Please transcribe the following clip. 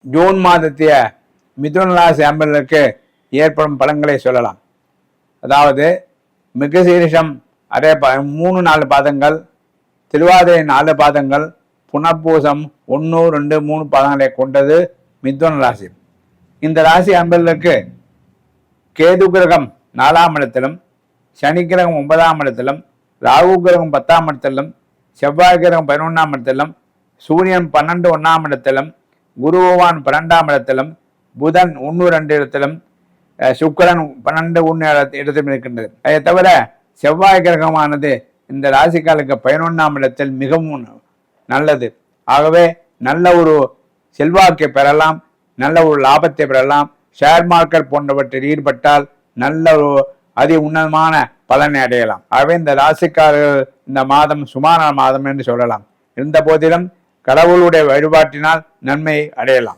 June மாதத்திய மிதுன ராசி அன்பர்களுக்கு ஏற்படும் பலன்களை சொல்லலாம். அதாவது மிருகசீரிஷம் அதே 3-4 பாதங்கள், திருவாதிரை 4 பாதங்கள், புனர்பூசம் 1, 2, 3 பாதங்களை கொண்டது மிதுன ராசி. இந்த ராசி அன்பர்களுக்கு கேது கிரகம் 4ஆம் இடத்திலும், சனி கிரகம் 9ஆம் இடத்திலும், ராகு கிரகம் 10ஆம் இடத்திலும், செவ்வாய் கிரகம் 11ஆம் இடத்திலும், சூரியன் 12 இடத்திலும், குரு பகவான் 12ஆம் இடத்திலும், புதன் 1-2 இடத்திலும், சுக்கிரன் 12 இடத்திலும் இருக்கின்றது. அதை தவிர செவ்வாய் கிரகமானது இந்த ராசிக்காலுக்கு 11ஆம் இடத்தில் மிகவும் நல்லது. ஆகவே நல்ல ஒரு செல்வாக்கை பெறலாம், நல்ல ஒரு லாபத்தை பெறலாம். ஷேர் மார்க்கெட் போன்றவற்றில் ஈடுபட்டால் நல்ல ஒரு அதி உன்னதமான பலனை அடையலாம். ஆகவே இந்த ராசிக்காரர்கள் இந்த மாதம் சுமாரான மாதம் என்று சொல்லலாம். இருந்த போதிலும் கடவுளுடைய வழிபாட்டினால் நன்மை அடையலாம்.